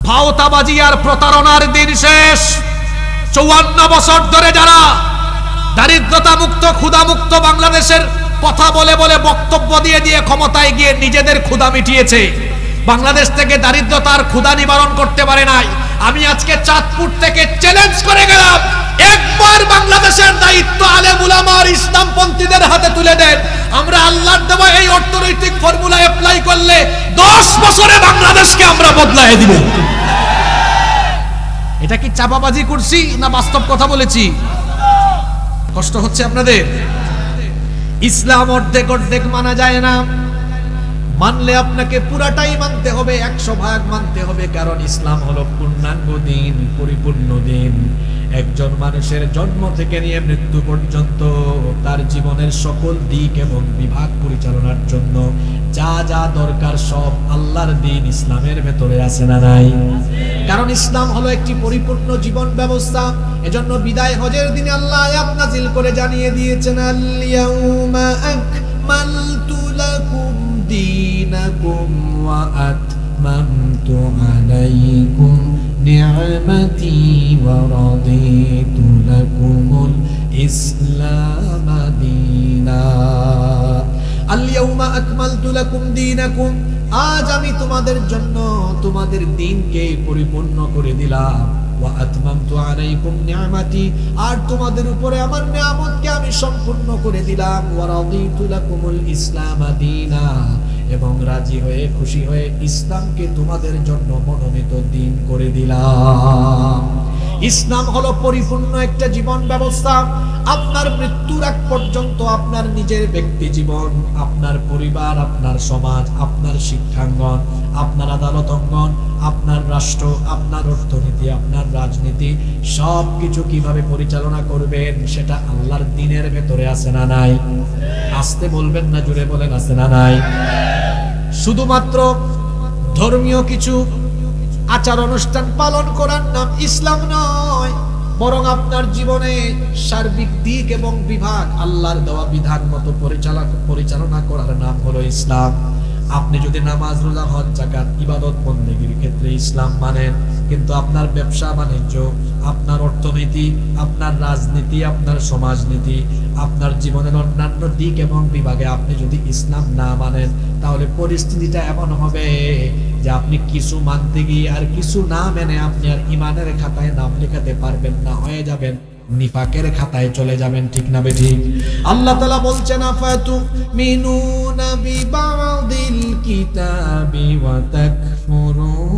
ভাওতাবাজি আর প্রতারণার দিন শেষ। 54 বছর ধরে যারা দারিদ্রতা মুক্ত ক্ষুধা মুক্ত বাংলাদেশের কথা বলে বলে বক্তব্য দিয়ে দিয়ে ক্ষমতায় গিয়ে নিজেদের ক্ষুধা মিটিয়েছে, বাংলাদেশ থেকে দারিদ্রতার ক্ষুধা নিবারণ করতে পারে নাই। আমি আজকে চাঁদপুর থেকে চ্যালেঞ্জ করে গেলাম, একবার বাংলাদেশের দায়িত্ব আলেম উলামা আর ইসলামপন্থীদের হাতে তুলে দেন। আমরা আল্লাহর দেওয়া এই অর্থনৈতিক ফর্মুলা অ্যাপ্লাই করলে 10 বছরে বাংলাদেশকে আমরা বদলায় দিব। এটা কি চাপাবাজি করছি না বাস্তব কথা বলেছি? কষ্ট হচ্ছে আপনাদের? ইসলাম অর্ধেক অর্ধেক মানা যায় না, মানলে আপনাকে পুরাটাই মানতে হবে, 100 ভাগ মানতে হবে। কারণ ইসলাম হলো পূর্ণাঙ্গ দিন, পরিপূর্ণ দিন। একজন মানুষের জন্ম থেকে নিয়ে মৃত্যু পর্যন্ত তার জীবনের সকল দিক এবং বিভাগ পরিচালনার জন্য যা যা দরকার সব আল্লাহর দিন ইসলামের ভেতরে আছে না নাই? কারণ ইসলাম হলো একটি পরিপূর্ণ জীবন ব্যবস্থা। এজন্য বিদায় হজের দিনে আল্লাহ আয়াত নাযিল করে জানিয়ে দিয়েছেন, আল-ইয়াউমা আকমালতু লাকুম দীনাকুম ওয়া আতমামতু আলাইকুম নি'মাতি ওয়া রাদিতু লাকুমুল ইসলাম দীনা। আল-ইয়াউমা আকমালতু লাকুম দীনাকুম, আজ আমি তোমাদের জন্য তোমাদের দ্বীনকে পরিপূর্ণ করে দিলাম। ওয়া আতমামতু আলাইকুম নি'মাতি, আর তোমাদের উপরে আমার নিয়ামতকে আমি সম্পূর্ণ করে দিলাম। ওয়া রাদিতু লাকুমুল ইসলাম দীনা, এবং রাজি হয়ে খুশি হয়ে ইসলামকে তোমাদের জন্য মনোনীত দিন করে দিলাম। ইসলাম হলো পরিপূর্ণ একটা জীবন ব্যবস্থা। আপনার মৃত্যুর আগ পর্যন্ত আপনার নিজের ব্যক্তি জীবন, আপনার পরিবার, আপনার সমাজ, আপনার শিক্ষাঙ্গন, আপনার আদালত অঙ্গন, আপনার রাষ্ট্র, আপনার অর্থনীতি, আপনার রাজনীতি, সব কিছু কিভাবে পরিচালনা করবেন সেটা আল্লাহর দ্বীনের ভেতরে আছে না নাই? আসতে বলবেন না, জোরে বলেন আছে না নাই? শুধুমাত্র ধর্মীয় কিছু আচার অনুষ্ঠান পালন করার নাম ইসলাম নয়, বরং আপনার জীবনে সার্বিক দিক এবং বিভাগ আল্লাহর দেওয়া বিধান মতো পরিচালনা করার নাম হলো ইসলাম। আপনি যদি নামাজ, রোজা, হজ, যাকাত, ইবাদত বন্দেগীর ক্ষেত্রে ইসলাম মানেন, কিন্তু আপনার ব্যবসা বাণিজ্য, আপনার অর্থনীতি, আপনার রাজনীতি, আপনার সমাজনীতি, আপনার জীবনের অন্যান্য দিক এবং বিভাগে আপনি যদি ইসলাম না মানেন, তাহলে পরিস্থিতিটা এমন হবে যে আপনি কিছু মানতে গিয়ে আর কিছু না মেনে আপনি আর ইমানের খাতায় নাম লেখাতে পারবেন না, হয়ে যাবেন নিফাকের খাতায় চলে যাবেন। ঠিক না বেঠিক? আল্লাহ তাআলা বলছেন, আফাতুমিনুনা বিবাদিল কিতাবি ওয়া তাকফুরুনা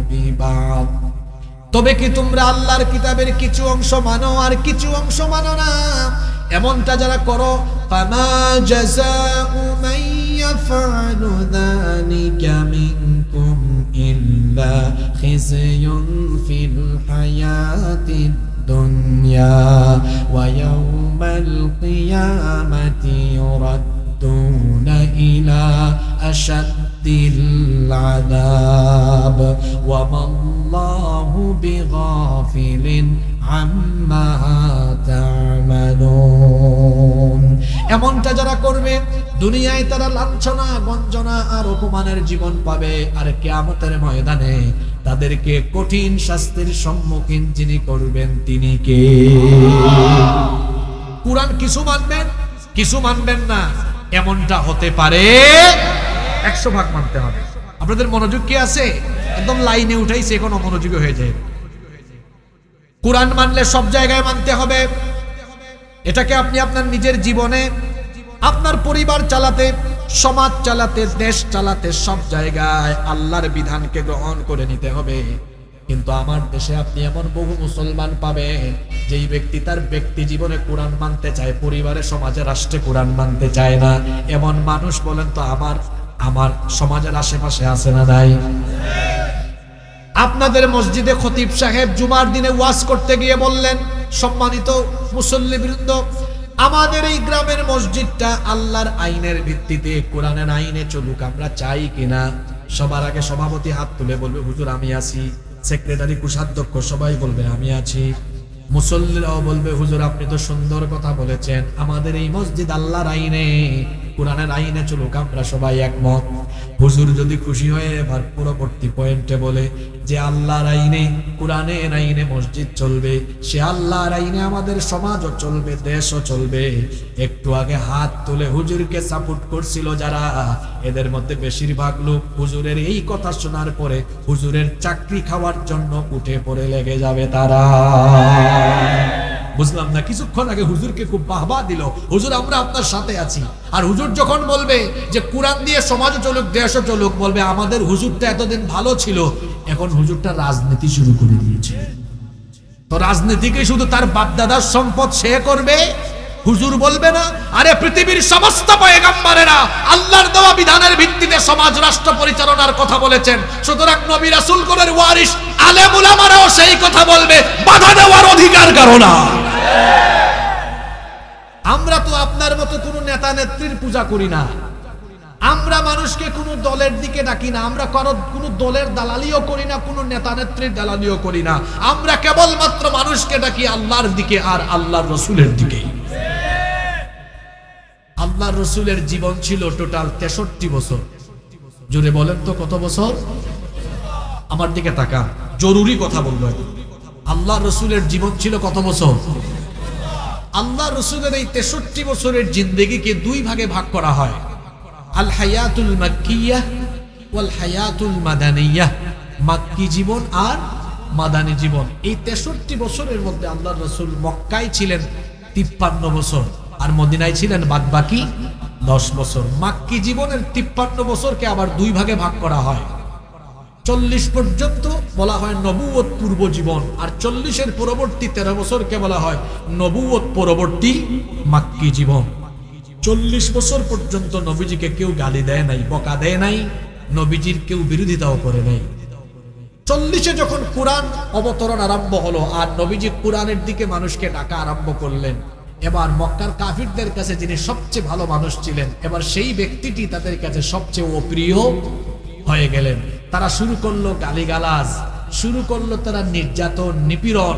বিবাদ, তবে কি তোমরা আল্লাহর কিতাবের কিছু অংশ মানো আর কিছু অংশ মানো না? এমনটা যারা করো, ফামা জাযাউ মান ইয়াফআলু যালিকা মিনকুম ইল্লা খিzyun ফিল হায়াতিদ দুনিয়া ওয়া ইয়াউমাল কিয়ামাতি ইউরাদ্দুনা ইলা আশাদ্দিল আযাব ওয়া মাল্লাহু বিগাফিলিন আম্মা তা'মালুন। এমনটা যারা করবে দুনিয়ায় তারা লাঞ্ছনা, গঞ্জনা আর অপমানের জীবন পাবে, আর কিয়ামতের ময়দানে তাদেরকে কঠিন শাস্তির সম্মুখীন যিনি করবেন তিনি কে? কুরআন কিছু মানবেন, কিছু মানবেন না, এমনটা হতে পারে। 100 ভাগ মানতে হবে। আপনাদের মনোযোগ কি আছে? একদম লাইনে উঠাইছে, এখন অমনোযোগী হয়ে যায়। কুরআন মানলে সব জায়গায় মানতে হবে। এটাকে আপনি আপনার নিজের জীবনে, আপনার পরিবার চালাতে, সমাজ চালাতে, দেশ চালাতে, সব জায়গায় আল্লাহর বিধানকে গ্রহণ করে নিতে হবে। কিন্তু আমার দেশে আপনি এমন বহু মুসলমান পাবেন যেই ব্যক্তি তার ব্যক্তি জীবনে কোরআন মানতে চায়, পরিবারে, সমাজে, রাষ্ট্রে কোরআন মানতে চায় না। এমন মানুষ বলেন তো আমার সমাজের আশেপাশে আছে না নাই? আপনাদের মসজিদে খতিব সাহেব জুমার দিনে ওয়াজ করতে গিয়ে বললেন, সম্মানিত মুসল্লিবৃন্দ, আমাদের এই গ্রামের মসজিদটা আল্লাহর আইনের ভিত্তিতে, কোরআনের আইনে চলুক, আমরা চাই কিনা? সবার আগে সভাপতি হাত তুলে বলবে, হুজুর আমি আছি। সেক্রেটারি, কোষাধ্যক্ষ সবাই বলবে আমি আছি। মুসল্লিরাও বলবে, হুজুর আপনি তো সুন্দর কথা বলেছেন, আমাদের এই মসজিদ আল্লাহর আইনে কোরআনের আইনে চলুক, আমরা সবাই একমত। হুজুর যদি খুশি হয়ে এবার পরবর্তী পয়েন্টে বলে যে আল্লাহর আইনে, কোরআনের আইনে মসজিদ চলবে, সে আল্লাহর আইনে আমাদের সমাজও চলবে, দেশও চলবে। একটু আগে হাত তুলে হুজুরকে সাপোর্ট করছিল যারা, এদের মধ্যে বেশিরভাগ লোক হুজুরের এই কথা শোনার পরে হুজুরের চাকরি খাওয়ার জন্য উঠে পড়ে লেগে যাবে তারা। বুঝলাম না, কিছুক্ষণ আগে হুজুরকে খুব বাহবা দিল, হুজুর আমরা আপনার সাথে আছি। আর হুজুর যখন বলবে যে কোরআন দিয়ে সমাজও চলুক, দেশও চলুক, বলবে আমাদের হুজুরটা এতদিন ভালো ছিল, এখন হুজুরটা রাজনীতি শুরু করে দিয়েছে। তো রাজনীতিকে শুধু তার বাপদাদার সম্পদ সে করবে, হুজুর বলবে না? আরে পৃথিবীর সমস্ত পয়গম্বরেরা আল্লাহর দেওয়া বিধানের ভিত্তিতে সমাজ রাষ্ট্র পরিচালনার কথা বলেছেন। সুতরাং নবী রাসূলগণের ওয়ারিস আলেম উলামারাও সেই কথা বলবে, বাধা দেওয়ার অধিকার কারো না। আমরা তো আপনার মতো কোনো নেতা নেত্রীর পূজা করি না, আমরা মানুষকে কোনো দলের দিকে ডাকি না, আমরা কোনো দলের দালালিও করি না, কোনো নেতা নেত্রীর দালালিও করি না। আমরা কেবলমাত্র মানুষকে ডাকি আল্লাহর দিকে আর আল্লাহর রসুলের দিকে। আল্লাহর রসুলের জীবন ছিল টোটাল 63 বছর। জোরে বলেন তো কত বছর? আমার দিকে তাকা, জরুরি কথা বলবো। আল্লাহর রসুলের জীবন ছিল কত বছর? আল্লাহ রসুলের এই 63 বছরের জিন্দেগিকে দুই ভাগে ভাগ করা হয়, আল হায়াতুল মাক্কিয়াহ ওয়াল হায়াতুল মাদানিয়াহ, মাক্কি জীবন আর মাদানী জীবন। এই 63 বছরের মধ্যে আল্লাহ রসুল মক্কায় ছিলেন 53 বছর আর মদিনায় ছিলেন বাদবাকি 10 বছর। মাক্কি জীবনের 53 বছরকে আবার দুই ভাগে ভাগ করা হয়। 40 পর্যন্ত বলা হয় নবুয়ত পূর্ব জীবন, আর 40-এর পরবর্তী 13 বছরকে বলা হয় নবুয়ত পরবর্তী মাক্কি জীবন। 40 বছর পর্যন্ত নবীজিকে কেউ গালি দেয় নাই, বকা দেয় নাই, নবীজির কেউ বিরোধিতাও করে নাই। 40-এ যখন কোরআন অবতরণ আরম্ভ হলো আর নবীজি কোরআনের দিকে মানুষকে ডাকা আরম্ভ করলেন, এবার মক্কার কাফিরদের কাছে যিনি সবচেয়ে ভালো মানুষ ছিলেন, এবার সেই ব্যক্তিটি তাদের কাছে সবচেয়ে অপ্রিয় হয়ে গেলেন। তারা শুরু করলো গালিগালাজ, শুরু করলো তারা নির্যাতন নিপীড়ন,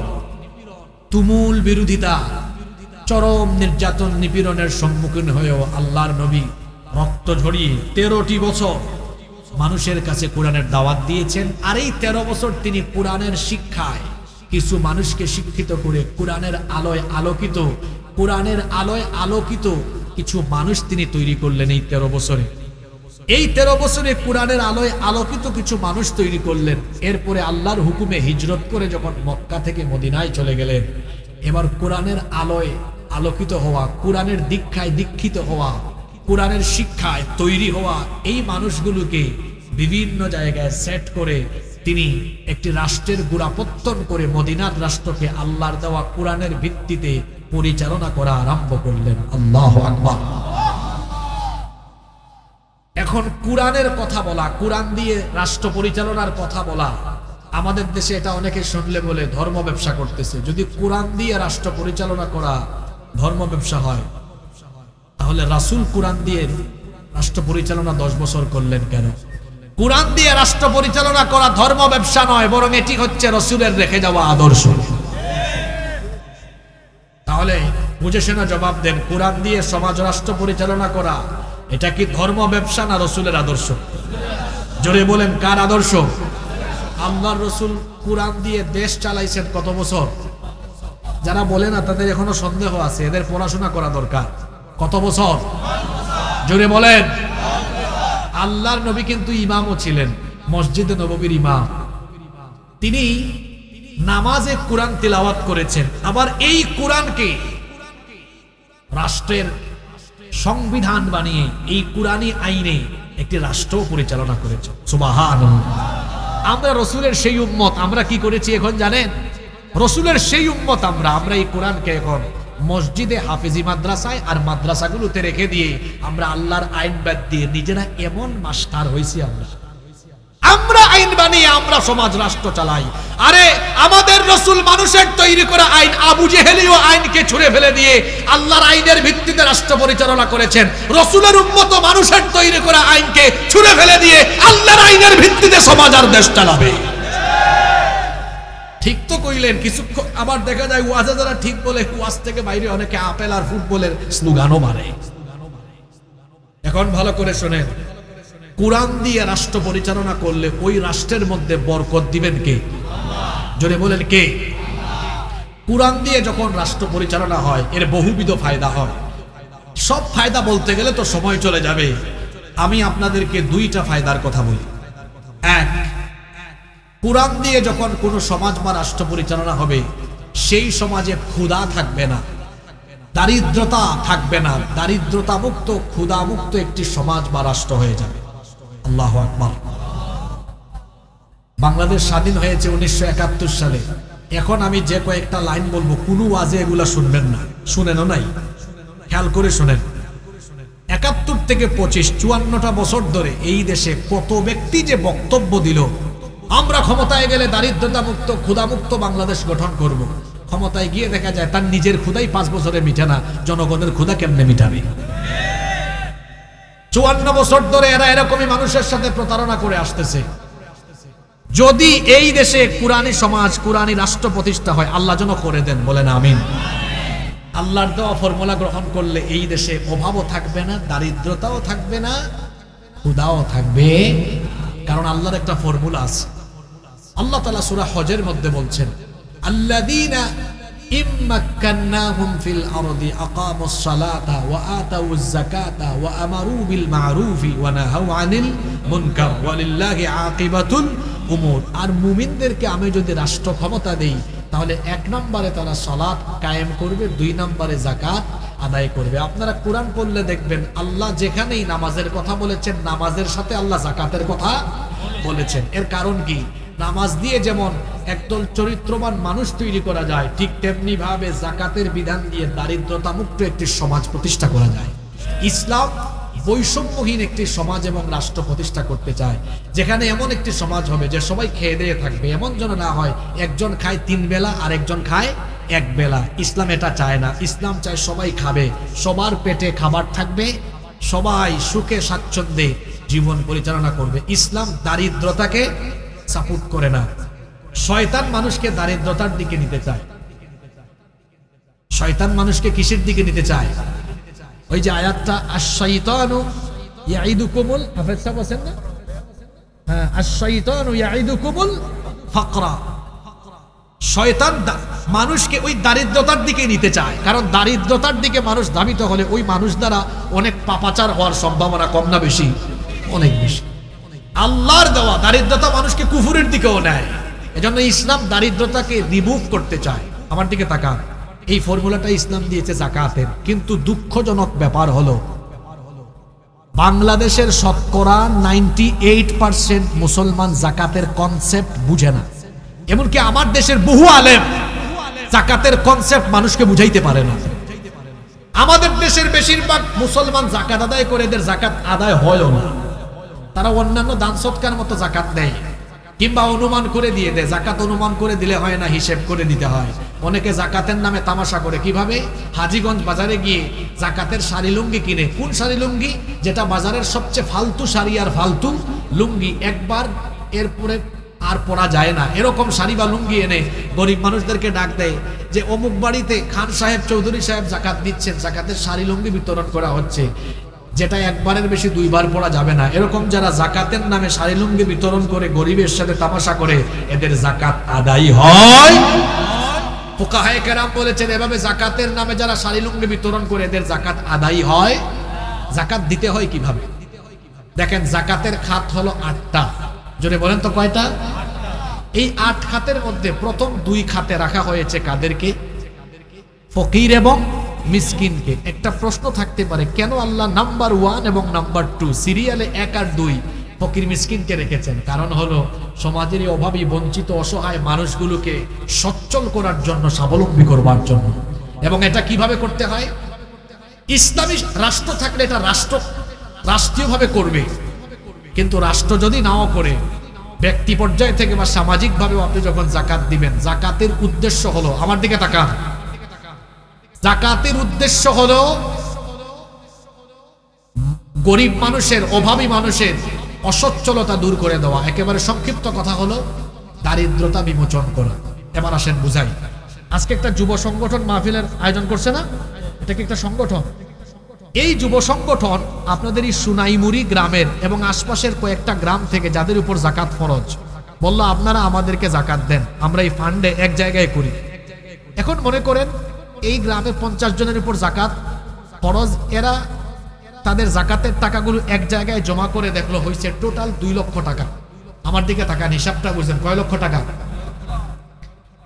তুমুল বিরোধিতা, চরম নির্যাতন নিপীড়নের সম্মুখীন হয়েও আল্লাহর নবী রক্ত ঝরিয়ে 13টি বছর মানুষের কাছে কোরআনের দাওয়াত দিয়েছেন। আর এই 13 বছর তিনি কোরআনের শিক্ষায় কিছু মানুষকে শিক্ষিত করে কোরআনের আলোয় আলোকিত, কোরআনের আলোয় আলোকিত কিছু মানুষ তিনি তৈরি করলেন। এই 13 বছরে, এই 13 বছরে কোরআনের আলোয় আলোকিত কিছু মানুষ তৈরি করলেন। এরপরে আল্লাহর হুকুমে হিজরত করে যখন মক্কা থেকে মদিনায় চলে গেলেন, এবার কোরআনের আলোয় আলোকিত হওয়া, কোরআনের দীক্ষায় দীক্ষিত হওয়া, কোরআনের শিক্ষায় তৈরি হওয়া এই মানুষগুলোকে বিভিন্ন জায়গায় সেট করে তিনি একটি রাষ্ট্রের গোড়াপত্তন করে মদিনার রাষ্ট্রকে আল্লাহর দেওয়া কোরআনের ভিত্তিতে পরিচালনা করা আরম্ভ করলেন। আল্লাহু আকবার। এখন কোরআনের কথা বলা, কোরআন দিয়ে রাষ্ট্র পরিচালনার কথা বলা, আমাদের দেশে এটা অনেকে শুনলে বলে ধর্ম ব্যবসা করতেছে। যদি কোরআন দিয়ে রাষ্ট্র পরিচালনা করা ধর্ম ব্যবসা হয়, তাহলে রাসূল কোরআন দিয়ে রাষ্ট্র পরিচালনা 10 বছর করলেন কেন? কোরআন দিয়ে রাষ্ট্র পরিচালনা করা ধর্ম ব্যবসা নয়, বরং এটি হচ্ছে রাসূলের রেখে যাওয়া আদর্শ। তাহলে বুঝে শুনে জবাব দেন, কোরআন দিয়ে সমাজ রাষ্ট্র পরিচালনা করা এটা কি ধর্ম ব্যবসা না রাসূলের আদর্শ? জোরে বলেন, কার আদর্শ? আল্লাহর রাসূল কোরআন দিয়ে দেশ চালাইছেন কত বছর? যারা বলে না তাদের এখনো সন্দেহ আছে, এদের পড়াশোনা করা দরকার। কত বছর? জোরে বলেন। আল্লাহর নবী কিন্তু ইমামও ছিলেন, মসজিদে নববীর ইমাম। তিনি নামাজে কোরআন তিলাওয়াত করেছেন, আবার এই কোরআনকে রাষ্ট্রের সংবিধান বানিয়ে এই কোরআনী আইনে একটি রাষ্ট্র পরিচালনা করেছেন। সুবহানাল্লাহ। আমরা রাসূলের সেই উম্মত, আমরা কি করেছি এখন জানেন? রাসূলের সেই উম্মত আমরা এই কোরআনকে এখন মসজিদে, হাফেজি মাদ্রাসায় আর মাদ্রাসাগুলোতে রেখে দিয়ে আমরা আল্লাহর আইন বাদ দিয়ে নিজেরা এমন মাস্টার হয়েছি। আমরা আইন বানিয়ে আমরা সমাজ রাষ্ট্র চালাই। আরে আমাদের রাসূল মানুষের তৈরি করা আইন, আবু জেহেলিও আইনকে ছুঁড়ে ফেলে দিয়ে আল্লাহর আইনের ভিত্তিতে রাষ্ট্র পরিচালনা করেছেন। রাসূলের উম্মত মানুষের তৈরি করা আইনকে ছুঁড়ে ফেলে দিয়ে আল্লাহর আইনের ভিত্তিতে সমাজ আর দেশ চালাবে। ঠিক তো কইলেন। কিছুক্ষণ আবার দেখা যায় ওয়াজে যারা ঠিক বলে, ওয়াজ থেকে বাইরে অনেকে আপেল আর ফুটবলের স্লোগানও মারে। এখন ভালো করে শুনেন, কুরআন দিয়ে রাষ্ট্র পরিচালনা করলে ওই রাষ্ট্রের মধ্যে বরকত দিবেন কে? জোরে বলেন কে? কুরআন দিয়ে যখন রাষ্ট্র পরিচালনা হয় এর বহুবিধ ফায়দা হয়। সব ফায়দা বলতে গেলে তো সময় চলে যাবে। আমি আপনাদেরকে দুইটা ফায়দার কথা বলি। এক, কুরআন দিয়ে যখন কোনো সমাজ বা রাষ্ট্র পরিচালনা হবে সেই সমাজে ক্ষুধা থাকবে না, দারিদ্রতা থাকবে না, দারিদ্রতা মুক্ত ক্ষুধা মুক্ত একটি সমাজ বা রাষ্ট্র হয়ে যাবে। আল্লাহু আকবার। বাংলাদেশ স্বাধীন হয়েছে 1971 সালে। এখন আমি যে কয়েকটা লাইন বলবো কোনো ওয়াজে এগুলা শুনবেন না, শুনেনও নাই, খেয়াল করে শুনেন। 71 থেকে 25 54টা বছর ধরে এই দেশে কত ব্যক্তি যে বক্তব্য দিল, আমরা ক্ষমতায় গেলে দারিদ্রতা মুক্ত ক্ষুধা মুক্ত বাংলাদেশ গঠন করব। ক্ষমতায় গিয়ে দেখা যায় তার নিজের ক্ষুধাই 5 বছরে মিটে না, জনগণের ক্ষুধা কেমনে মিটাবে? 54 বছর ধরে এরা এরকমই মানুষের সাথে প্রতারণা করে আসতেছে। যদি এই দেশে কুরআনী সমাজ কুরআনী রাষ্ট্র প্রতিষ্ঠা হয়, আল্লাহ যেন করে দেন, বলেন আমিন। আল্লাহর দেওয়া ফর্মুলা গ্রহণ করলে এই দেশে অভাবও থাকবে না, দারিদ্রতাও থাকবে না, ক্ষুধাও থাকবে। কারণ আল্লাহর একটা ফর্মুলা আছে। আল্লাহ তাআলা সূরা হজের মধ্যে বলছেন, আল্লাযীনা ইম্মাক্কান্নাহুম ফিল আরদি আকামুস সালাতা ওয়া আতাউজ যাকাতা ওয়া আমারু বিল মা'রুফি ওয়া নাহাউ আনিল মুনকার ওয়ালিল্লাহি আকিবাতুল উমুর। আর মুমিনদেরকে আমি যদি রাষ্ট্র ক্ষমতা দেই তাহলে 1 নম্বরে তারা সালাত কায়েম করবে, 2 নম্বরে যাকাত আদায় করবে। আপনারা কোরআন পড়লে দেখবেন আল্লাহ যেখানেই নামাজের কথা বলেছেন, নামাজের সাথে আল্লাহ যাকাতের কথা বলেছেন। এর কারণ কি? নামাজ দিয়ে যেমন একদল চরিত্রবান মানুষ তৈরি করা যায়, ঠিক তেমনি ভাবে যাকাতের বিধান দিয়ে দারিদ্রতা মুক্ত একটি সমাজ প্রতিষ্ঠা করা যায়। ইসলাম বৈষম্যহীন একটি সমাজ এবং রাষ্ট্র প্রতিষ্ঠা করতে চায়, যেখানে এমন একটি সমাজ হবে যে সবাই খেয়ে দিয়ে থাকবে। এমন যেন না হয় একজন খায় 3 বেলা আর একজন খায় 1 বেলা। ইসলাম এটা চায় না। ইসলাম চায় সবাই খাবে, সবার পেটে খাবার থাকবে, সবাই সুখে স্বাচ্ছন্দ্যে জীবন পরিচালনা করবে। ইসলাম দারিদ্রতাকে সাপোর্ট করে না। শয়তান মানুষকে দারিদ্রতার দিকে নিতে চায়। শয়তান মানুষকে কিসের দিকে নিতে চায়? ওই যে আয়াতটা, আশ-শাইতানু ইয়াইদুকুমুল, হাফেজ সাহেব আছেন না? হ্যাঁ, আশ-শাইতানু ইয়াইদুকুমুল ফাকরা। শয়তান মানুষকে ওই দারিদ্রতার দিকে নিতে চায়। কারণ দারিদ্রতার দিকে মানুষ ধাবিত হলে ওই মানুষ দ্বারা অনেক পাপাচার হওয়ার সম্ভাবনা কম না বেশি? অনেক বেশি। আল্লাহর দেওয়া দারিদ্রতা মানুষকে কুফুরের দিকেও নেয়। এজন্য ইসলাম দারিদ্রতাকে রিমুভ করতে চায়। আমার দিকে তাকান, এই ফর্মুলাটা ইসলাম দিয়েছে যাকাতের। কিন্তু দুঃখজনক ব্যাপার হলো বাংলাদেশের শতকরা 98% মুসলমান যাকাতের কনসেপ্ট বুঝে না। এমনকি আমার দেশের বহু আলেম যাকাতের কনসেপ্ট মানুষকে বুঝাইতে পারে না। আমাদের দেশের বেশিরভাগ মুসলমান যাকাত আদায় করে, এদের যাকাত আদায় হয়ও না। তারা অন্যান্য দান সৎকার মতো যাকাত দেয়, কিংবা অনুমান করে দিয়ে দেয়। যাকাত অনুমান করে দিলে হয় না, হিসেব করে দিতে হয়। অনেকে যাকাতের নামে তামাশা করে। কিভাবে? হাজীগঞ্জ বাজারে গিয়ে যাকাতের শাড়ি লুঙ্গি কিনে। কোন শাড়ি লুঙ্গি? যেটা বাজারের সবচেয়ে ফালতু শাড়ি আর ফালতু লুঙ্গি, একবার এরপরে আর পরা যায় না, এরকম শাড়ি বা লুঙ্গি এনে গরিব মানুষদেরকে ডাক দেয় যে অমুক বাড়িতে খান সাহেব, চৌধুরী সাহেব যাকাত দিচ্ছেন, যাকাতের শাড়ি লুঙ্গি বিতরণ করা হচ্ছে, যেটা একবারের বেশি 2 বার পরা যাবে না। এরকম যারা যাকাতের নামে শাড়ি লুঙ্গি বিতরণ করে গরিবের সাথে তামাশা করে, এদের যাকাত আদায় হয়। ফুকাহায়ে কেরাম বলেছেন এভাবে যাকাতের নামে যারা শাড়ি লুঙ্গি বিতরণ করে এদের যাকাত আদায় হয়। যাকাত দিতে হয় কিভাবে? দেখেন, যাকাতের খাত হলো 8টা। জোরে বলেন তো কয়টা? এই 8 খাতের মধ্যে প্রথম 2 খাতে রাখা হয়েছে কাদেরকে? ফকির এবং মিসকিনকে। একটা প্রশ্ন থাকতে পারে, কেন আল্লাহ নাম্বার 1 এবং নাম্বার 2 সিরিয়ালে 1 আর 2 ফকির মিসকিনকে রেখেছেন? কারণ হলো সমাজের অভাবী বঞ্চিত অসহায় মানুষগুলোকে সচ্ছল করার জন্য, স্বাবলম্বী করবার জন্য। এবং এটা কিভাবে করতে হয়? ইসলামী রাষ্ট্র থাকলে এটা রাষ্ট্রীয়ভাবে করবে। কিন্তু রাষ্ট্র যদি নাও করে, ব্যক্তি পর্যায় থেকে বা সামাজিকভাবে আপনি যখন যাকাত দিবেন, যাকাতের উদ্দেশ্য হলো, আমার দিকে তাকান, যাকাতের উদ্দেশ্য হলো গরিব মানুষের, অভাবী মানুষের অসচ্ছলতা দূর করে দেওয়া। একেবারে সংক্ষিপ্ত কথা হলো দারিদ্রতা বিমোচন করা। এবার আসেন বুঝাই। আজকে একটা যুব সংগঠন মাহফিলের আয়োজন করছে না? এটা কি একটা সংগঠন? এই যুব সংগঠন আপনাদের এই সুনাইমুড়ি গ্রামের এবং আশপাশের কয়েকটা গ্রাম থেকে যাদের উপর জাকাত ফরজ বলল আপনারা আমাদেরকে জাকাত দেন, আমরা এই ফান্ডে এক জায়গায় করি। এখন মনে করেন এই গ্রামে 50 জনের উপর জাকাত ফরজ, এরা তাদের জাকাতের টাকাগুলো এক জায়গায় জমা করে দেখলো হয়েছে টোটাল 2 লক্ষ টাকা। আমার দিকে টাকা হিসাবটা বুঝছেন, কয় লক্ষ টাকা?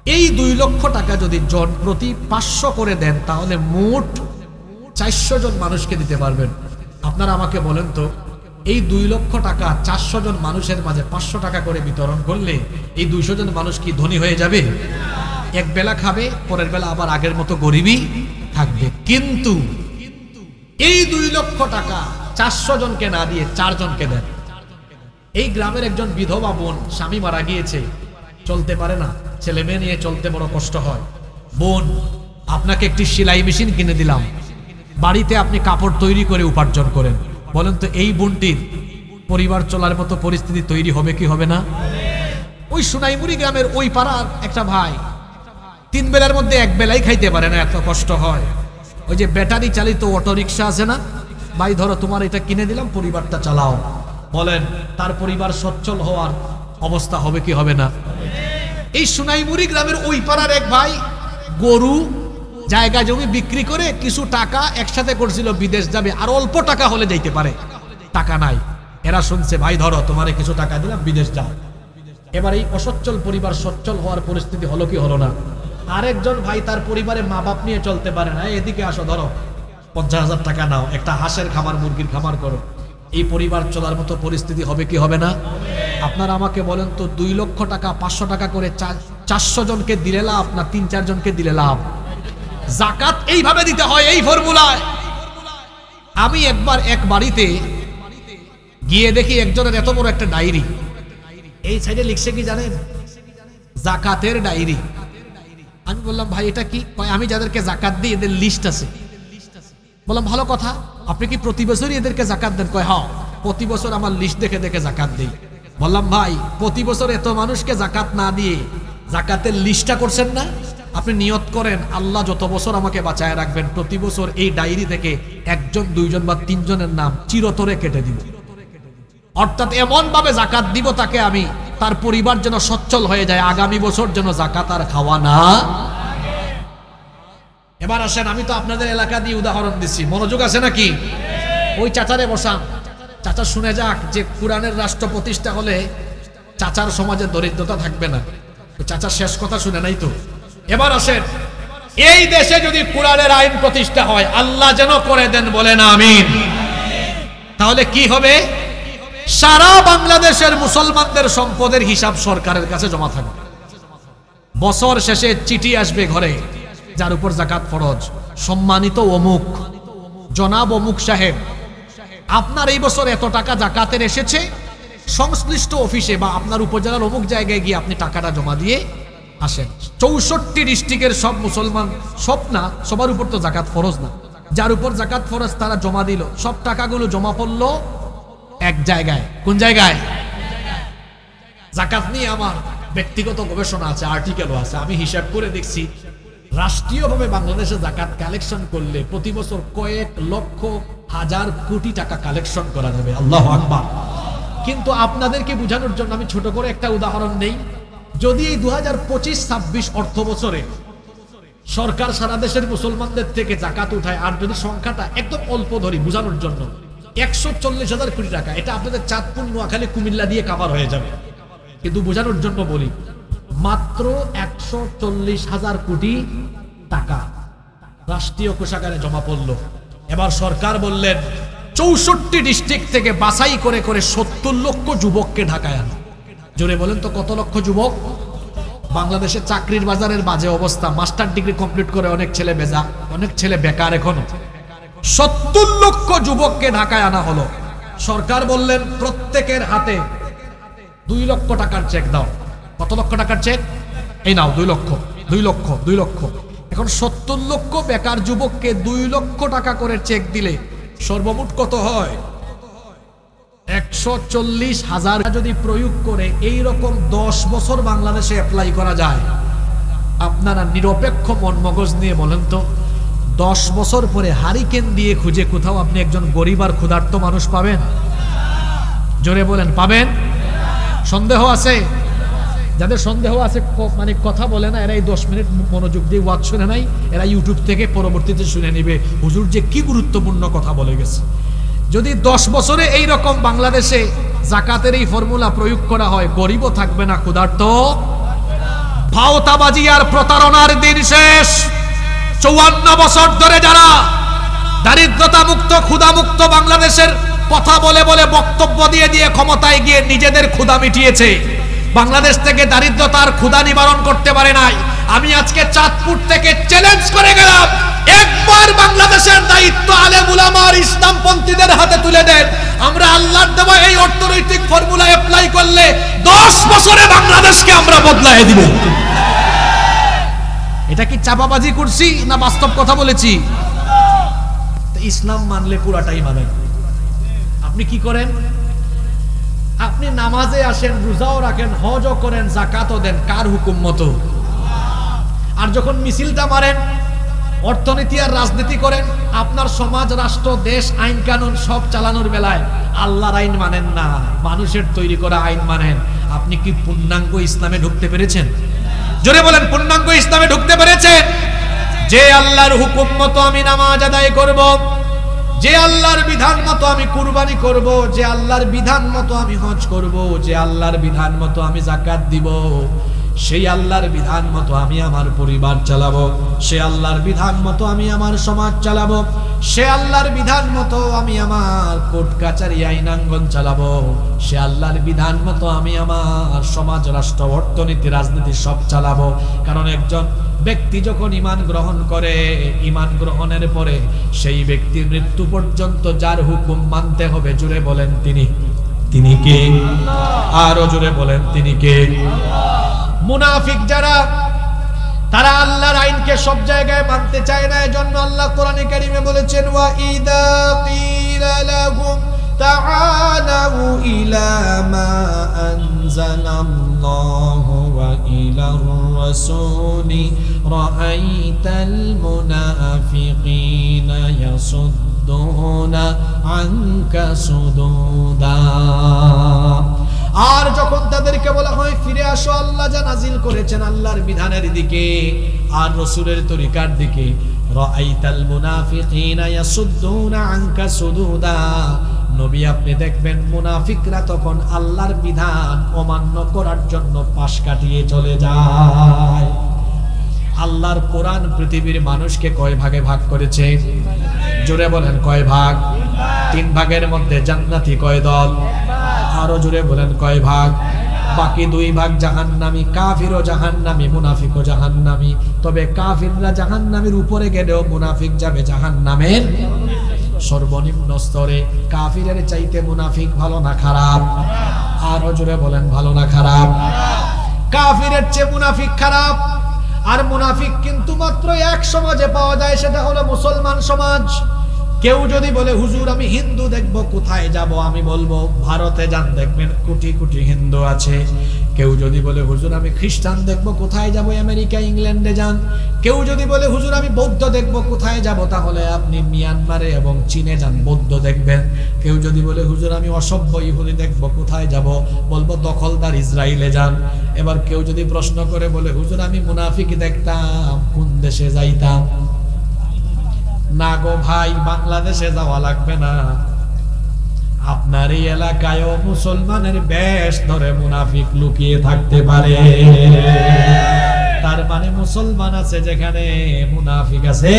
এই 2 লক্ষ টাকা যদি জন প্রতি 500 করে দেন তাহলে মোট 400 জন মানুষকে দিতে পারবেন। আপনারা আমাকে বলেন তো, এই 2 লক্ষ টাকা 400 জন মানুষের মাঝে 500 টাকা করে বিতরণ করলে এই 200 জন মানুষ কি ধনী হয়ে যাবে? এক বেলা খাবে, পরের বেলা আবার আগের মতো গরিবই থাকবে। কিন্তু এই 2 লক্ষ টাকা 400 জনকে না দিয়ে 4 জনকে দেন। এই গ্রামের একজন বিধবা বোন, স্বামী মারা গিয়েছে, চলতে পারে না, ছেলে মেয়ে নিয়ে চলতে বড় কষ্ট হয়। বোন, আপনাকে একটি সেলাই মেশিন কিনে দিলাম, বাড়িতে আপনি কাপড় তৈরি করে উপার্জন করেন। বলেন তো এই বোনটির পরিবার চলার মতো পরিস্থিতি তৈরি হবে কি হবে না? ওই সুনাইমুড়ি গ্রামের ওই পাড়ার একটা ভাই 3 বেলার মধ্যে 1 বেলাই খাইতে পারে না, এত কষ্ট হয়। ওই যে ব্যাটারি চালিত অটো রিক্সা আছে না, ভাই ধরো তোমার এটা কিনে দিলাম, পরিবারটা চালাও। বলেন তার পরিবার সচ্ছল হওয়ার অবস্থা হবে কি হবে না? এই সুনাইমুড়ি গ্রামের ওই পাড়ার এক ভাই গরু জায়গা জমি বিক্রি করে কিছু টাকা একসাথে করছিল, বিদেশ যাবে, আর অল্প টাকা হলে যাইতে পারে, টাকা নাই। এরা শুনছে ভাই ধরো তোমারে কিছু টাকা দিলাম, বিদেশ যাও। এবার এই অসচ্ছল পরিবার সচ্ছল হওয়ার পরিস্থিতি হলো কি হলো না? আরেকজন ভাই তার পরিবারে মা বাপ নিয়ে চলতে পারে না, এদিকে আসো ধরো 50,000 টাকা নাও, একটা হাঁসের খামার মুরগির খামার করো। এই পরিবার চলার মতো পরিস্থিতি হবে কি হবে না? আপনারা আমাকে বলেন তো 2 লক্ষ টাকা 500 টাকা করে 400 জনকে দিলে লাভ না 3-4 জনকে দিলে লাভ? জাকাত এইভাবে দিতে হয়, এই ফর্মুলায়। আমি একবার এক বাড়িতে গিয়ে দেখি একজনের এত বড় একটা ডায়েরি, এই সাইডে লিখছে কি জানেন? জাকাতের ডায়েরি। আমি বললাম ভাই এটা কি? আমি যাদেরকে জাকাত দিই এদের লিস্ট আছে। বললাম ভালো কথা, আপনি কি প্রতি বছরই এদেরকে জাকাত দেন? কয় হ্যাঁ, প্রতি বছর আমার লিস্ট দেখে দেখে জাকাত দিই। বললাম ভাই প্রতি বছর এত মানুষকে জাকাত না দিয়ে জাকাতের লিস্টটা করছেন না? আপনি নিয়ত করেন আল্লাহ যত বছর আমাকে বাঁচায় রাখবেন, প্রতি বছর এই ডায়েরি থেকে 1 জন 2 জন বা 3 জনের নাম চিরতরে কেটে দিব। অর্থাৎ এমন ভাবে জাকাত দিব তাকে আমি, তার পরিবার যেন সচ্ছল হয়ে যায়, আগামী বছর যেন জাকাত আর খাওয়া না। এবার আসেন, আমি তো আপনাদের এলাকা দিয়ে উদাহরণ দিচ্ছি, মনোযোগ আছে নাকি? ওই চাচারে বসান, চাচা শুনে যাক যে কোরআনের রাষ্ট্র প্রতিষ্ঠা হলে চাচার সমাজে দরিদ্রতা থাকবে না। চাচা শেষ কথা শুনে নাই তো। এবার আসেন, এই দেশে যদি কোরআনের আইন প্রতিষ্ঠা হয়, আল্লাহ যেন করে দেন, বলেন আমিন। তাহলে কি হবে? সারা বাংলাদেশের মুসলমানদের সম্পদের হিসাব সরকারের কাছে জমা থাকবে। বছর শেষে চিঠি আসবে ঘরে, যার উপর জাকাত ফরজ, সম্মানিত অমুক জনাব অমুক সাহেব, আপনার এই বছর এত টাকা জাকাতের এসেছে, সংশ্লিষ্ট অফিসে বা আপনার উপজেলার অমুক জায়গায় গিয়ে আপনি টাকাটা জমা দিয়ে আসেন। 64 ডিস্ট্রিক্টের সব মুসলমান, সব না, সবার উপর তো জাকাত ফরজ না, যার উপর জাকাত ফরজ তারা জমা দিল, সব টাকাগুলো জমা পড়লো এক জায়গায়। কোন জায়গায়? জাকাত নিয়ে আমার ব্যক্তিগত গবেষণা আছে, আর্টিকেলও আছে। আমি হিসাব করে দেখছি রাষ্ট্রীয়ভাবে বাংলাদেশে জাকাত কালেকশন করলে প্রতি বছর কয়েক লক্ষ হাজার কোটি টাকা কালেকশন করা যাবে। আল্লাহু আকবার। কিন্তু আপনাদেরকে বোঝানোর জন্য আমি ছোট করে একটা উদাহরণ নেই। যদি এই 2025-26 অর্থ বছরে সরকার সারা দেশের মুসলমানদের থেকে জাকাত উঠায়, আর যদি সংখ্যাটা একদম অল্প ধরি বোঝানোর জন্য, 140,000 কোটি টাকা, এটা আপনাদের চাঁদপুর, নোয়াখালী, কুমিল্লা দিয়ে কাভার হয়ে যাবে। কিন্তু বোঝানোর জন্য বলি, মাত্র 140,000 কোটি টাকা রাষ্ট্রীয় কোষাগারে জমা পড়ল। এবার সরকার বললেন 64 ডিস্ট্রিক্ট থেকে বাছাই করে করে 70 লক্ষ যুবককে ঢাকায় আনো। জোরে বলেন তো কত লক্ষ যুবক? বাংলাদেশে চাকরির বাজারের বাজে অবস্থা, মাস্টার ডিগ্রি কমপ্লিট করে অনেক ছেলে বেজা, অনেক ছেলে বেকার। এখনো 70 লক্ষ যুবককে ঢাকায় আনা হলো। সরকার বললেন প্রত্যেকের হাতে 2 লক্ষ টাকার চেক দাও। কত লক্ষ টাকার চেক? এই নাও 2 লক্ষ, 2 লক্ষ, 2 লক্ষ। এখন 70 লক্ষ বেকার যুবককে 2 লক্ষ টাকা করে চেক দিলে সর্বমোট কত হয়? 140,000 যদি প্রয়োগ করে এই রকম 10 বছর বাংলাদেশে অ্যাপ্লাই করা যায়, আপনারা নিরপেক্ষ মন মগজ নিয়ে বলেন তো 10 বছর পরে হারিকেন দিয়ে খুঁজে কোথাও আপনি একজন গরিব আর ক্ষুধার্ত মানুষ পাবেন? জোরে বলেন, পাবেন? সন্দেহ আছে? যাদের সন্দেহ আছে মানে কথা বলে না, এরা এই 10 মিনিট মনোযোগ দিয়ে ওয়াজ শুনে নাই, এরা ইউটিউব থেকে পরবর্তীতে শুনে নিবে হুজুর যে কি গুরুত্বপূর্ণ কথা বলে গেছে। যদি 10 বছরে এই রকম বাংলাদেশে যাকাতের এই ফর্মুলা প্রয়োগ করা হয়, গরিবও থাকবে না, ক্ষুধার্ত। ভাওতাবাজি আর প্রতারণার দিন শেষ। 54 বছর ধরে যারা দারিদ্রতা মুক্ত ক্ষুধা মুক্ত বাংলাদেশের কথা বলে বলে বক্তব্য দিয়ে দিয়ে ক্ষমতায় গিয়ে নিজেদের ক্ষুধা মিটিয়েছে, বাংলাদেশ থেকে দারিদ্রতার ক্ষুধা নিবারণ করতে পারে নাই। আমি আজকে চাঁদপুর থেকে চ্যালেঞ্জ করে গেলাম, একবার বাংলাদেশের দায়িত্ব আলেম উলামা আর ইসলামপন্থীদের হাতে তুলে দেন। আমরা আল্লাহর দেওয়া এই অর্থনৈতিক ফর্মুলা অ্যাপ্লাই করলে 10 বছরে বাংলাদেশকে আমরা বদলায় দিব। এটা কি চাপাবাজি করছি না বাস্তব কথা বলেছি? ইসলাম মানলে পুরাটাই মানেন। আপনি কি করেন? আপনি নামাজে আসেন, রোজাও রাখেন, হজও করেন, যাকাতও দেন, কার হুকুম মতো? আর যখন মিছিলটা মারেন, অর্থনীতি আর রাজনীতি করেন, আপনার সমাজ রাষ্ট্র দেশ আইন কানুন সব চালানোর বেলায় আল্লাহর আইন মানেন না, মানুষের তৈরি করা আইন মানেন। আপনি কি পূর্ণাঙ্গ ইসলামে ঢুকতে পেরেছেন? জোরে বলেন, পূর্ণাঙ্গ ইসলামে ঢুকতে পেরেছেন? যে আল্লাহর হুকুম মতো আমি নামাজ আদায় করব, যে আল্লাহর বিধান মতো আমি কুরবানি করব, যে আল্লাহর বিধান মতো আমি হজ করব, যে আল্লাহর বিধান মতো আমি যাকাত দিব, সেই আল্লাহর বিধান মতো আমি আমার পরিবার চালাবো, সে আল্লাহর বিধান মতো আমি আমার সমাজ চালাবো, সে আল্লাহর বিধান মতো আমি আমার কোর্ট কাচারি আইনাঙ্গন চালাবো, সে আল্লাহর বিধান মতো আমি আমার সমাজ রাষ্ট্র অর্থনীতি রাজনীতি সব চালাবো। কারণ একজন ব্যক্তি যখন ঈমান গ্রহণ করে, ঈমান গ্রহণের পরে সেই ব্যক্তির মৃত্যু পর্যন্ত যার হুকুম মানতে হবে, জোরে বলেন তিনি কে? আরো জোরে বলেন তিনি কে? মুনাফিক যারা, তারা আল্লাহর আইনকে সব জায়গায় মানতে চায় না। এজন্য আল্লাহ কোরআনে কারিমে বলেছেন, ওয়া ইদা কিলা লাহুম তাআলাউ ইলা মা আনজালাল্লাহু ওয়া ইলার রাসূলি রাআইতাল মুনাফিকিনা ইয়াসুদ্দুনা আনকা সুদুদা। আর যখন তাদেরকে বলা হয় ফিরে আসো আল্লাহ যা নাজিল করেছেন আল্লাহর বিধানের দিকে আর রাসূলের তরিকার দিকে, রাআইতাল মুনাফিকিনা ইয়াসুদ্দুনা আনকা সুদুদা, নবী আপনি দেখবেন মুনাফিকরা তখন আল্লাহর বিধান অমান্য করার জন্য পাশ কাটিয়ে চলে যায়। আল্লাহর কোরআন পৃথিবীর মানুষকে কয় ভাগে ভাগ করেছে? জোরে বলেন কয় ভাগ? 3 ভাগের মধ্যে জান্নাতি কয় দল? আরো জোরে বলেন কয় ভাগ? বাকি 2 ভাগ জাহান্নামী, কাফিরও জাহান্নামী, মুনাফিকও জাহান্নামী। তবে কাফিররা জাহান্নামের উপরে গেলেও মুনাফিক যাবে জাহান্নামের সর্বনিম্ন স্তরে। কাফিরের চাইতে মুনাফিক ভালো না খারাপ? আরো জোরে বলেন ভালো না খারাপ? কাফিরের চেয়ে মুনাফিক খারাপ। আর মুনাফিক কিন্তু মাত্র এক সমাজে পাওয়া যায়, সেটা হলো মুসলমান সমাজ। কেউ যদি বলে হুজুর আমি হিন্দু দেখবো, কোথায় যাব? আমি বলবো ভারতে যান, দেখবেন কোটি কোটি হিন্দু আছে। কেউ যদি বলে হুজুর আমি খ্রিস্টান দেখবো, কোথায় যাব? আমেরিকা ইংল্যান্ডে যান। কেউ যদি বলে হুজুর আমি বৌদ্ধ দেখবো, কোথায় যাব? তাহলে আপনি মিয়ানমারে এবং চীনে যান, বৌদ্ধ দেখবেন। কেউ যদি বলে হুজুর আমি অসভ্য ইহুদি দেখবো, কোথায় যাব? বলবো দখলদার ইসরায়েলে যান। এবার কেউ যদি প্রশ্ন করে বলে হুজুর আমি মুনাফিক দেখতাম, কোন দেশে যাইতাম? না গো ভাই, বাংলাদেশে যাওয়া লাগবে না, আপনার এই এলাকায়ও মুসলমানের বেশ ধরে মুনাফিক লুকিয়ে থাকতে পারে। তার মানে মুসলমান আছে যেখানে, মুনাফিক আছে।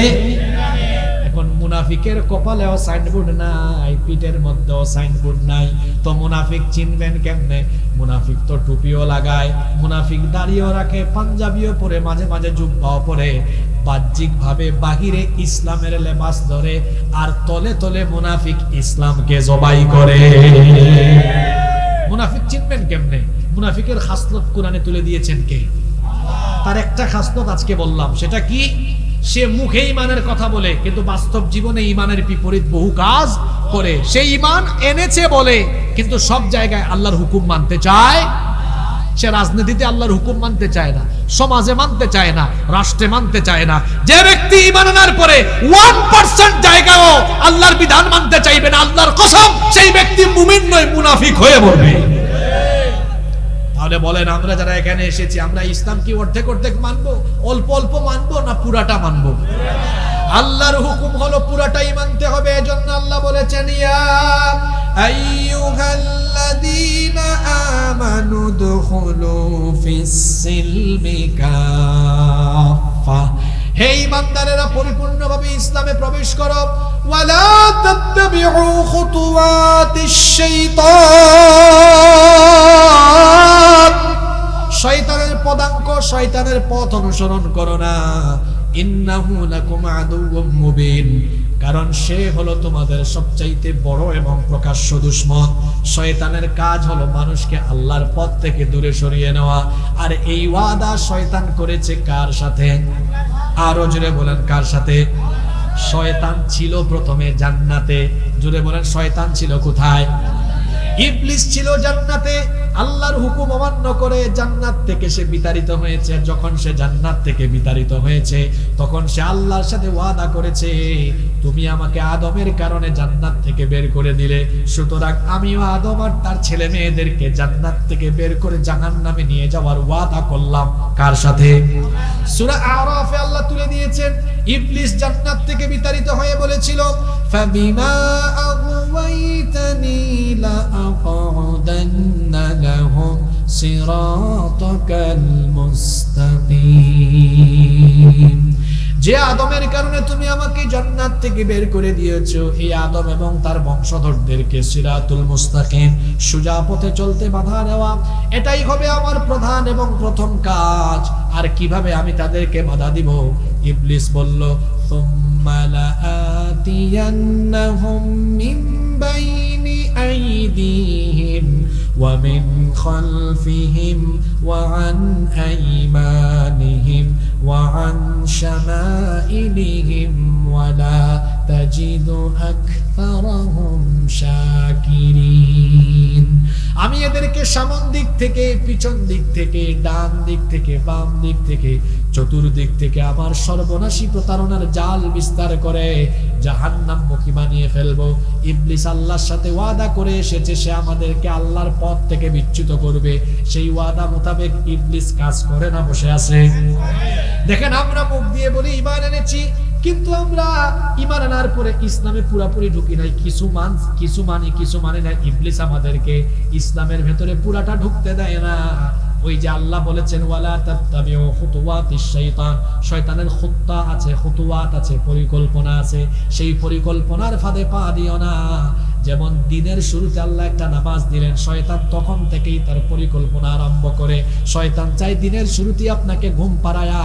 এখন মুনাফিকের কপালেও সাইনবোর্ড নাই, পিঠের মধ্যেও সাইনবোর্ড নাই, তো মুনাফিক চিনবেন কেমনে? মুনাফিক তো টুপিও লাগায়, মুনাফিক দাড়িও রাখে, পাঞ্জাবিও পরে, মাঝে মাঝে জুব্বাও পরে, বাহ্যিক ভাবে বাহিরে ইসলামের লেবাস ধরে, আর তলে তলে মুনাফিক ইসলামকে জবাই করে। মুনাফিক চিনবেন কেমনে? মুনাফিকের খাসলত কোরআনে তুলে দিয়েছেন কে? তার একটা খাসলত আজকে বললাম, সেটা কি? সে মুখে ঈমানের কথা বলে কিন্তু বাস্তব জীবনে ঈমানের বিপরীত বহু কাজ করে। সে ঈমান এনেছে বলে কিন্তু সব জায়গায় আল্লাহর হুকুম মানতে চায়। সে রাজনীতিতে আল্লাহর হুকুম মানতে চায় না, সমাজে মানতে চায় না, রাষ্ট্রে মানতে চায় না। যে ব্যক্তি ঈমান আনার পরে 1% জায়গাও আল্লাহর বিধান মানতে চাইবে না, আল্লাহর কসম সেই ব্যক্তি মুমিন নয়, মুনাফিক হয়ে মরবে। তাহলে বলেন, আমরা যারা এখানে এসেছি, আমরা ইসলাম কি অর্ধেক অর্ধেক মানবো, অল্প অল্প মানবো, না পুরাটা মানবো? আল্লাহর হুকুম হলো পুরাটাই মানতে হবে। এজন্য আল্লাহ বলেছেন, ইয়া আইয়ুহাল্লাযীনা আমানু দুখুলু ফিস-সিলমি কাফা, হে ঈমানদারেরা পরিপূর্ণভাবে ইসলামে প্রবেশ করো। ওয়ালা তাত্তাবিউ খুতুওয়াতিশ শাইতান, শয়তানের পদাঙ্ক, শয়তানের পথ অনুসরণ করো না। ইন্নাহু লাকুম আদুউম মুবিন, কারণ সে হলো তোমাদের সবচাইতে বড় এবং প্রকাশ্য দুশমন। শয়তানের কাজ হলো মানুষকে আল্লাহর পথ থেকে দূরে সরিয়ে নেওয়া। আর এই ওয়াদা শয়তান করেছে কার সাথে? আরো জোরে বলেন, কার সাথে? শয়তান ছিল প্রথমে জান্নাতে। জোরে বলেন, শয়তান ছিল কোথায়? ইবলিস ছিল জান্নাতে। আল্লাহর হুকুম অমান্য করে জান্নাত থেকে সে বিতাড়িত হয়েছে। যখন সে জান্নাত থেকে বিতাড়িত হয়েছে, তখন সে আল্লাহর সাথে ওয়াদা করেছে, তুমি আমাকে আদমের কারণে জান্নাত থেকে বের করে দিলে, সুতরাং আমিও আদম আর তার ছেলে মেয়েদেরকে জান্নাত থেকে বের করে জাহান্নামে নিয়ে যাওয়ার ওয়াদা করলাম। কার সাথে? সূরা আরাফে আল্লাহ তুলে দিয়েছেন, ইবলিস জান্নাত থেকে বিতাড়িত হয়ে বলেছিল, ফাবিমা আগুওয়াইতানি লা আকুদান্না লাহুম সিরাতাকাল মুস্তাকিম, যে আদমের কারণে তুমি আমাকে জান্নাত থেকে বের করে দিয়েছো, এই আদম এবং তার বংশধরদেরকে সিরাতুল মুস্তাকিম, সোজা পথে চলতে বাধা দেওয়া, এটাই হবে আমার প্রধান এবং প্রথম কাজ। আর কিভাবে আমি তাদেরকে বাধা দিব? ইবলিস বলল, সুম্মা লাআতিয়ান্নাহুম মিন বাইনি আইদিহিম ওয়া মিন খালফিহিম ওয়া আন আইমানিহিম ওয়া আন শামাইলিহিম ওয়া লা তাজিদু আকসারাহুম শাকিরিন। আমি এদেরকে সামন দিক থেকে, পিছন দিক থেকে, ডান দিক থেকে, বাম দিক থেকে, চতুর্দিক থেকে আমার সর্বনাশী প্রতারণার জাল বিস্তার করে জাহান্নামমুখী বানিয়ে ফেলবো। ইবলিস আল্লাহর সাথে ওয়াদা করে এসেছে সে আমাদেরকে আল্লাহর পথ থেকে বিচ্যুত করবে। সেই ওয়াদা মোতাবেক ইবলিস কাজ করে না, বসে আছে। দেখেন, আমরা মুখ দিয়ে বলি ঈমান এনেছি, কিন্তু আমরা ঈমান আনার পরে ইসলামে পুরোপুরি ঢুকি নাই। কিছু মানে না। ইবলিস আমাদেরকে ইসলামের ভেতরে পুরাটা ঢুকতে দেয় না। ওই যে আল্লাহ বলেছেন, ওয়ালা তাত্তাবিউ খুতুওয়াতিশ শাইতান, শয়তানের খুত্তা আছে, খুতুওয়াত আছে, পরিকল্পনা আছে। সেই পরিকল্পনার ফাঁদে পা দিও না। যেমন দিনের শুরুতে আল্লাহ একটা নামাজ দিলেন, শয়তান তখন থেকেই তার পরিকল্পনা আরম্ভ করে। শয়তান চাই দিনের শুরুতেই আপনাকে ঘুম পাড়ায়া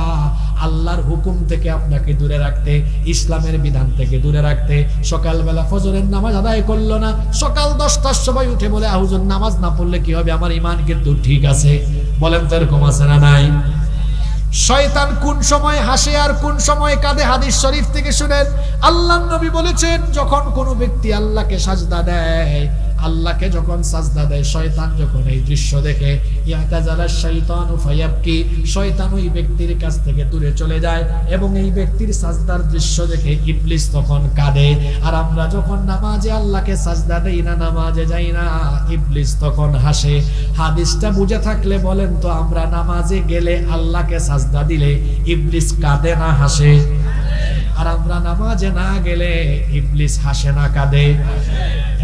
আল্লাহর হুকুম থেকে আপনাকে দূরে রাখতে, ইসলামের বিধান থেকে দূরে রাখতে। সকালবেলা ফজরের নামাজ আদায় করলো না, সকাল 10টার সময় উঠে বলে, হুজুর নামাজ না পড়লে কি হবে, আমার ঈমান কিন্তু ঠিক আছে। বলেন তো এরকম আছে না নাই? শয়তান কোন সময় হাসে আর কোন সময় কাঁদে, হাদিস শরীফ থেকে শুনেন। আল্লাহর নবী বলেছেন, যখন কোনো ব্যক্তি আল্লাহকে সাজদা দেয়, আল্লাহকে যখন সাজদা দেয়, শয়তান যখন এই দৃশ্য দেখে, ইয়াতাজালা শাইতানু ফায়াবকি, শয়তান ওই ব্যক্তির কাছ থেকে দূরে চলে যায় এবং এই ব্যক্তির সাজদার দৃশ্য দেখে ইবলিস তখন কাঁদে। আর আমরা যখন নামাজে আল্লাহকে সাজদা দেই না, নামাজে যাই না, ইবলিস তখন হাসে। হাদিসটা বুঝে থাকলে বলেন তো, আমরা নামাজে গেলে আল্লাহকে সাজদা দিলে ইবলিস কাঁদে না হাসে? আর আমরা নামাজে না গেলে ইবলিস হাসে না কাঁদে?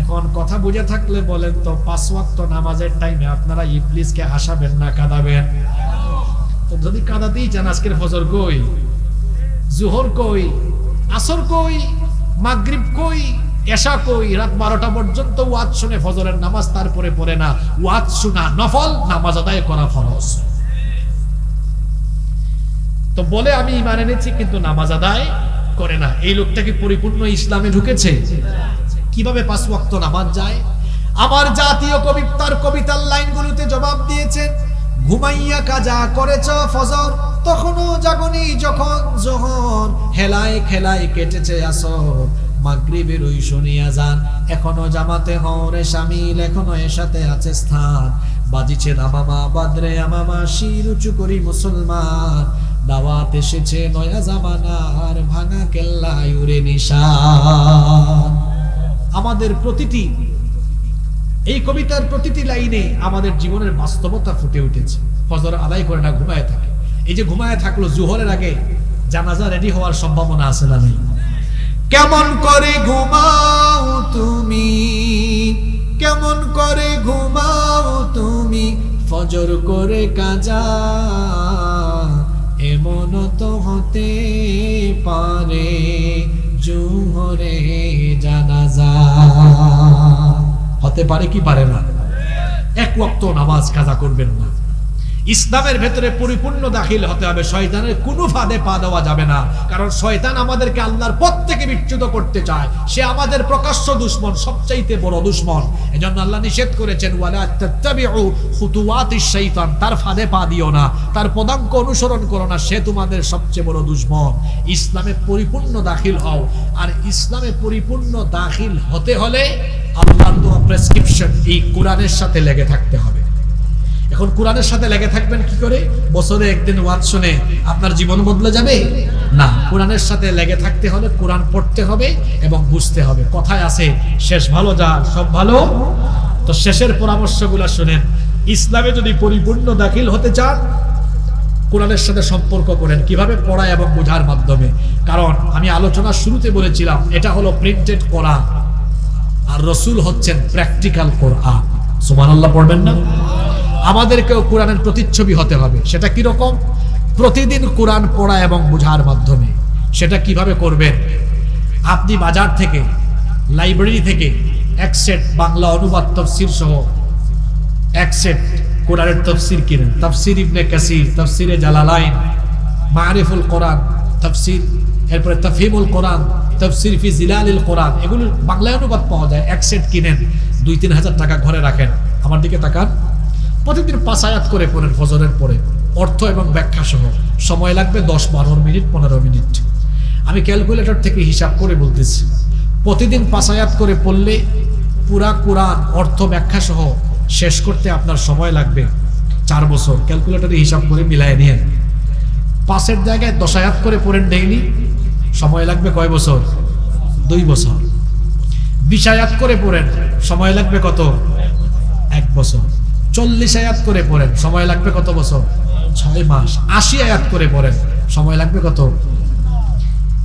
এখন কথা বুঝে থাকলে বলেন তো, 5 ওয়াক্ত নামাজের টাইমে আপনারা ইবলিসকে হাসাবেন না কাঁদাবেন? তো যদি কাঁদাতেই চান, আজকের ফজর কই, জোহর কই, আসর কই, মাগরিব কই, এশা কই? রাত 12টা পর্যন্ত ওয়াজ শুনে ফজরের নামাজ তারপরে পড়ে না। ওয়াজ শোনা নফল, নামাজ আদায় করা ফরজ। তো বলে আমি ঈমান এনেছি কিন্তু নামাজ আদায় করে না, এই লোকটা কি পরিপূর্ণ ইসলামে ঢুকেছে? কিভাবে 5 ওয়াক্ত নামাজ যায়? আমার জাতীয় কবি তার কবিতার লাইনগুলোতে জবাব দিয়েছেন, ঘুমাইয়া কাজা করেছ ফজর, তখনও জাগনি যখন জোহর, হেলায় খেলায় কেটেছে আসর, মাগরিবের ওই শুনিয়া যান, এখনো জামাতে হরে শামিল, এখনো এর সাথে আছে স্থান, বাজিছে দামামা বাদরে আমামা, শির উঁচু করি মুসলমান, দাওয়াত এসেছে নয়া জামানার, ভাঙা কেল্লায় উড়ে নিশান। আমাদের প্রতিটি এই কবিতার প্রতিটি লাইনে আমাদের জীবনের বাস্তবতা ফুটে উঠেছে। ফজর আদায় করে না ঘুমায় থাকে, এই যে ঘুমায় থাকলো জোহরের আগে জানাজা রেডি হওয়ার সম্ভাবনা আছে না নেই? কেমন করে ঘুমাও তুমি, কেমন করে ঘুমাও তুমি, ফজর করে কাজা, এমন তো হতে পারে জোহরে জানাজা। হতে পারে কি পারে না? এক ওয়াক্ত নামাজ কাজা করবেন না। ইসলামের ভেতরে পরিপূর্ণ দাখিল হতে হবে, শয়তানের কোনো ফাঁদে পা দেওয়া যাবে না। কারণ শয়তান আমাদেরকে আল্লাহর পথ থেকে বিচ্যুত করতে চায়, সে আমাদের প্রকাশ্য দুশমন, সবচাইতে বড় দুশমন। এজন্য আল্লাহ নিষেধ করেছেন, ওয়ালা তাত্তাবিউ খুতুওয়াতিশ শাইতান, তার ফাঁদে পা দিও না, তার পদাঙ্ক অনুসরণ করো না, সে তোমাদের সবচেয়ে বড় দুশমন। ইসলামে পরিপূর্ণ দাখিল হও, আর ইসলামে পরিপূর্ণ দাখিল হতে হলে আল্লাহর দেওয়া প্রেসক্রিপশন এই কোরআনের সাথে লেগে থাকতে হবে। এখন কোরআনের সাথে লেগে থাকবেন কি করে? বছরে একদিন ওয়াজ শুনে আপনার জীবন বদলে যাবে না। কোরআনের সাথে লেগে থাকতে হলে কোরআন পড়তে হবে এবং বুঝতে হবে। কথায় আছে, শেষ ভালো যা সব ভালো। তো শেষের পরামর্শগুলো শুনেন। ইসলামে যদি পরিপূর্ণ দাখিল হতে চান, কোরআনের সাথে সম্পর্ক করেন। কিভাবে? পড়া এবং বোঝার মাধ্যমে। কারণ আমি আলোচনার শুরুতে বলেছিলাম, এটা হলো প্রিন্টেড কোরআন, আর রাসূল হচ্ছেন প্র্যাকটিক্যাল কোরআন। সুবহানাল্লাহ পড়বেন না? আমাদেরকেও কোরআনের প্রতিচ্ছবি হতে হবে। সেটা কি রকম? প্রতিদিন কোরআন পড়া এবং বোঝার মাধ্যমে। সেটা কিভাবে করবেন? আপনি বাজার থেকে, লাইব্রেরি থেকে এক সেট বাংলা অনুবাদ তফসির সহ এক সেট কোরআনের তফসির কিনেন। তাফসির ইবনে কাসির, তাফসিরে জালালাইন, মারিফুল কোরআন তফসির, এরপরে তাফহিমুল কোরআন, তাফসির ফি জিলালিল কোরআন, এগুলো বাংলা অনুবাদ পাওয়া যায়। এক সেট কিনেন, 2-3 হাজার টাকা ঘরে রাখেন। আমার দিকে তাকান। প্রতিদিন 5 আয়াত করে পড়েন ফজরের পরে, অর্থ এবং ব্যাখ্যা সহ। সময় লাগবে 10-12 মিনিট, 15 মিনিট। আমি ক্যালকুলেটর থেকে হিসাব করে বলতেছি, প্রতিদিন 5 আয়াত করে পড়লে পুরা কোরআন অর্থ ব্যাখ্যা সহ শেষ করতে আপনার সময় লাগবে 4 বছর। ক্যালকুলেটরে হিসাব করে মিলায় নিয়েন। 5-এর জায়গায় 10 আয়াত করে পড়েন ডেইলি, সময় লাগবে কয় বছর? 2 বছর। 20 আয়াত করে পড়েন, সময় লাগবে কত? 1 বছর। 40 আয়াত করে পড়েন, সময় লাগবে কত বছর? 6 মাস। 80 আয়াত করে পড়েন, সময় লাগবে কত?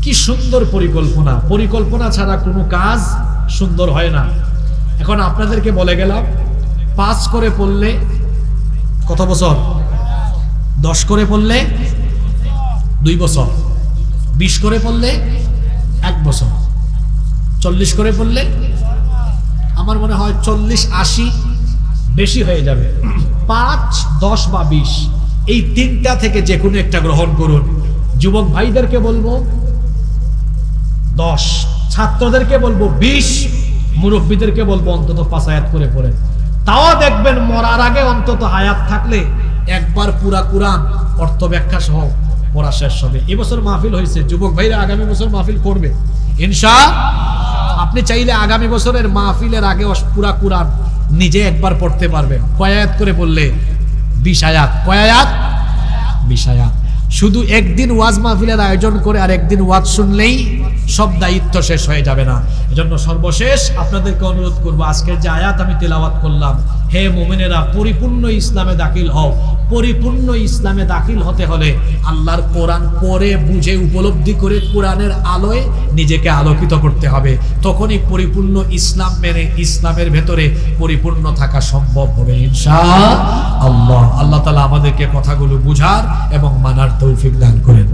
কি সুন্দর পরিকল্পনা! পরিকল্পনা ছাড়া কোনো কাজ সুন্দর হয় না। এখন আপনাদেরকে বলে গেলাম, 5 করে পড়লে কত বছর? 10 করে পড়লে 2 বছর। 20 করে পড়লে 1 বছর। 40 করে পড়লে, আমার মনে হয় 40-80 বেশি হয়ে যাবে। 5, 10 বা 20, এই 3টা থেকে যে কোনো একটা গ্রহণ করুন। যুবক ভাইদেরকে বলবো 10, ছাত্রদেরকে বলবো 20, মুরব্বীদেরকে বলবো অন্তত 5 আয়াত করে পড়েন। তাও দেখবেন মরার আগে অন্তত হায়াত থাকলে একবার পুরা কোরআন অর্থ ব্যাখ্যা সহ পড়া শেষ হবে। এবছর মাহফিল হয়েছে, যুবক ভাইরা আগামী বছর মাহফিল করবে ইনশাআল্লাহ। আপনি চাইলে আগামী বছরের মাহফিলের আগে পুরা কোরআন নিজে একবার পড়তে পারবেন। কয় আয়াত করে বললে? 20 আয়াত। কয় আয়াত? 20 আয়াত। শুধু একদিন ওয়াজ মাহফিলের আয়োজন করে আর একদিন ওয়াজ শুনলেই সব দায়িত্ব শেষ হয়ে যাবে না। এজন্য সর্বশেষ আপনাদেরকে অনুরোধ করব, আজকের যে আয়াত আমি তেলাওয়াত করলাম, হে মুমিনেরা, পরিপূর্ণ ইসলামে দাখিল হও। পরিপূর্ণ ইসলামে দাখিল হতে হলে আল্লাহর কোরআন পড়ে বুঝে উপলব্ধি করে কোরআনের আলোয় নিজেকে আলোকিত করতে হবে। তখনই পরিপূর্ণ ইসলাম মেনে ইসলামের ভেতরে পরিপূর্ণ থাকা সম্ভব হবে ইনশাআল্লাহ। আল্লাহ তাআলা আমাদেরকে কথাগুলো বুঝার এবং মানার তৌফিক দান করেন।